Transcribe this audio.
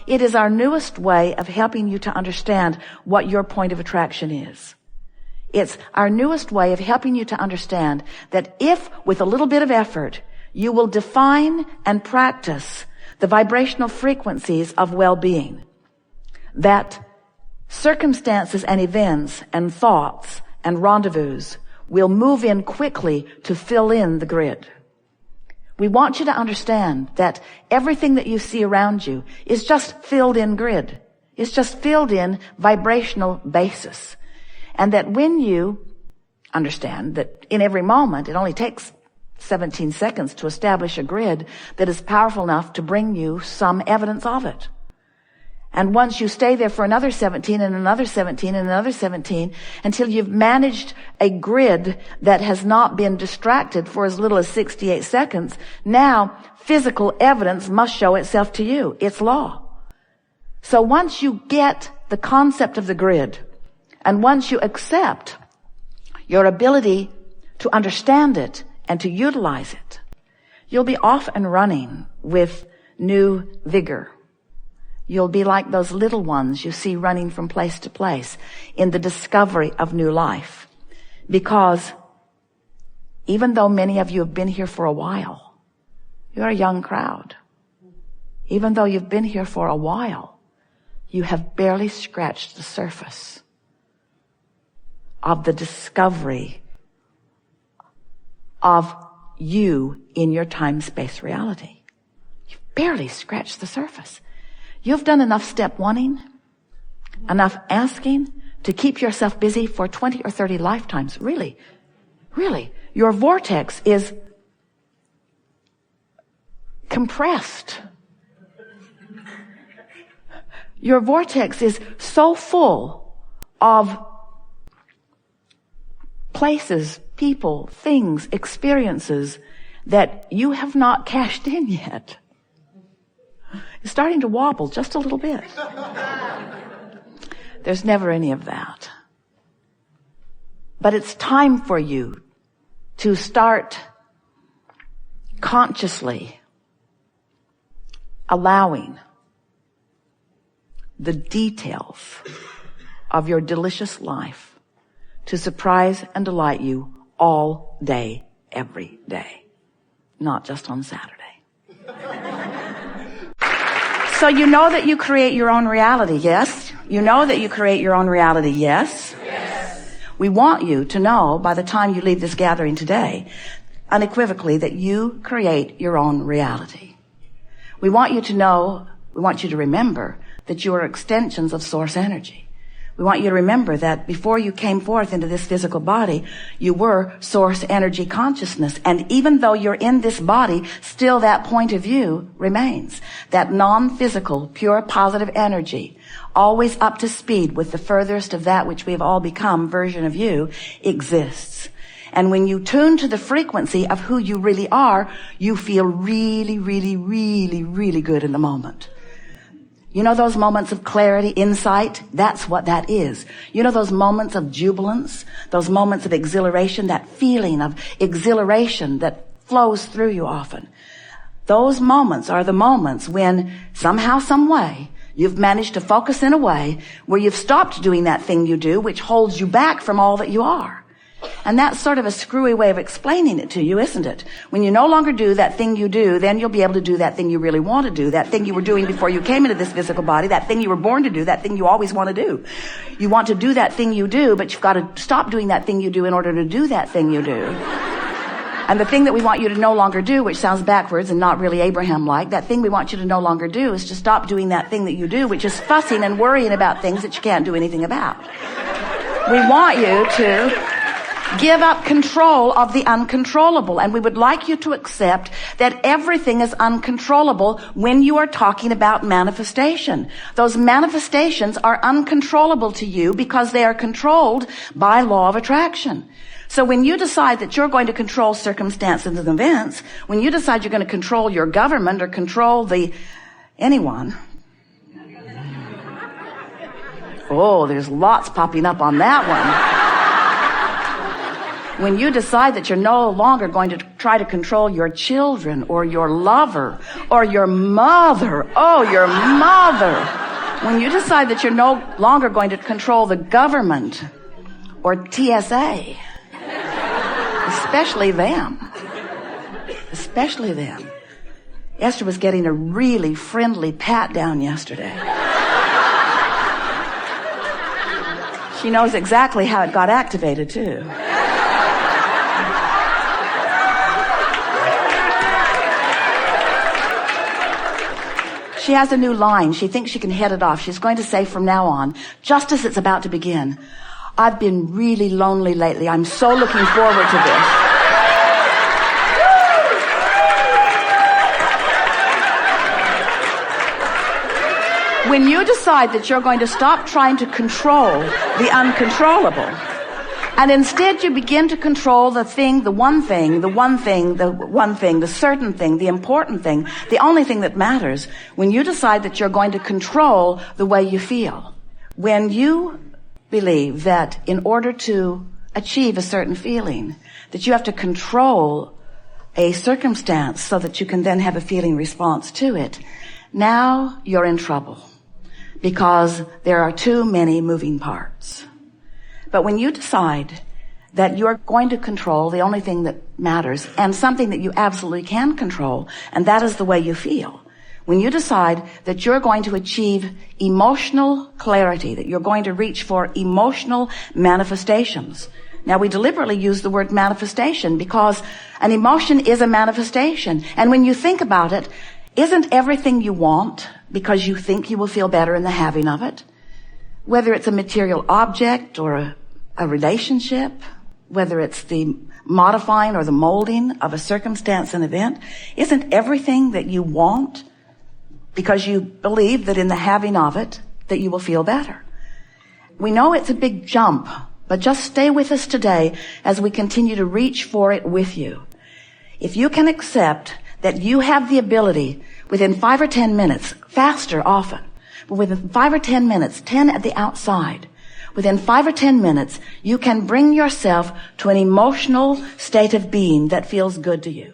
it is our newest way of helping you to understand what your point of attraction is. It's our newest way of helping you to understand that if, with a little bit of effort, you will define and practice the vibrational frequencies of well-being, that circumstances and events and thoughts and rendezvous will move in quickly to fill in the grid. We want you to understand that everything that you see around you is just filled in grid. It's just filled in vibrational basis. And that when you understand that in every moment, it only takes 17 seconds to establish a grid that is powerful enough to bring you some evidence of it. And once you stay there for another 17 and another 17 and another 17 until you've managed a grid that has not been distracted for as little as 68 seconds, now physical evidence must show itself to you. It's law. So once you get the concept of the grid, and once you accept your ability to understand it and to utilize it, you'll be off and running with new vigor. You'll be like those little ones you see running from place to place in the discovery of new life. Because even though many of you have been here for a while, you're a young crowd. Even though you've been here for a while, you have barely scratched the surface of the discovery of you in your time-space reality. You've barely scratched the surface. You've done enough step wanting, enough asking to keep yourself busy for 20 or 30 lifetimes. Really, really. Your vortex is compressed. Your vortex is so full of places, people, things, experiences that you have not cashed in yet. It's starting to wobble just a little bit. There's never any of that. But it's time for you to start consciously allowing the details of your delicious life to surprise and delight you all day, every day, not just on Saturday. So you know that you create your own reality, yes? You know that you create your own reality, yes? Yes. We want you to know by the time you leave this gathering today, unequivocally, that you create your own reality. We want you to know, we want you to remember that you are extensions of source energy. We want you to remember that before you came forth into this physical body, you were source energy consciousness. And even though you're in this body, still that point of view remains. That non-physical, pure positive energy, always up to speed with the furthest of that which we have all become version of you, exists. And when you tune to the frequency of who you really are, you feel really, really, really, really good in the moment. You know those moments of clarity, insight? That's what that is. You know those moments of jubilance, those moments of exhilaration, that feeling of exhilaration that flows through you often. Those moments are the moments when somehow, some way, you've managed to focus in a way where you've stopped doing that thing you do, which holds you back from all that you are. And that's sort of a screwy way of explaining it to you, isn't it? When you no longer do that thing you do, then you'll be able to do that thing you really want to do, that thing you were doing before you came into this physical body, that thing you were born to do, that thing you always want to do. You want to do that thing you do, but you've got to stop doing that thing you do in order to do that thing you do. And the thing that we want you to no longer do, which sounds backwards and not really Abraham-like, that thing we want you to no longer do is to stop doing that thing that you do, which is fussing and worrying about things that you can't do anything about. We want you to give up control of the uncontrollable. And we would like you to accept that everything is uncontrollable when you are talking about manifestation. Those manifestations are uncontrollable to you because they are controlled by law of attraction. So when you decide that you're going to control circumstances and events, when you decide you're going to control your government or control anyone, oh, there's lots popping up on that one. When you decide that you're no longer going to try to control your children or your lover or your mother, your mother. When you decide that you're no longer going to control the government or TSA, especially them. Esther was getting a really friendly pat down yesterday. She knows exactly how it got activated, too. She has a new line. She thinks she can head it off. She's going to say from now on, just as it's about to begin, I've been really lonely lately. I'm so looking forward to this. When you decide that you're going to stop trying to control the uncontrollable, and instead you begin to control the thing, the one thing, the certain thing, the important thing, the only thing that matters, when you decide that you're going to control the way you feel, when you believe that in order to achieve a certain feeling, that you have to control a circumstance so that you can then have a feeling response to it, now you're in trouble because there are too many moving parts. But when you decide that you're going to control the only thing that matters and something that you absolutely can control, and that is the way you feel, when you decide that you're going to achieve emotional clarity, that you're going to reach for emotional manifestations. Now, we deliberately use the word manifestation because an emotion is a manifestation. And when you think about it, isn't everything you want because you think you will feel better in the having of it? Whether it's a material object or a relationship, whether it's the modifying or the molding of a circumstance and event, isn't everything that you want because you believe that in the having of it that you will feel better? We know it's a big jump, but just stay with us today as we continue to reach for it with you. If you can accept that you have the ability within 5 or 10 minutes, faster often, but within 5 or 10 minutes, 10 at the outside, within 5 or 10 minutes, you can bring yourself to an emotional state of being that feels good to you.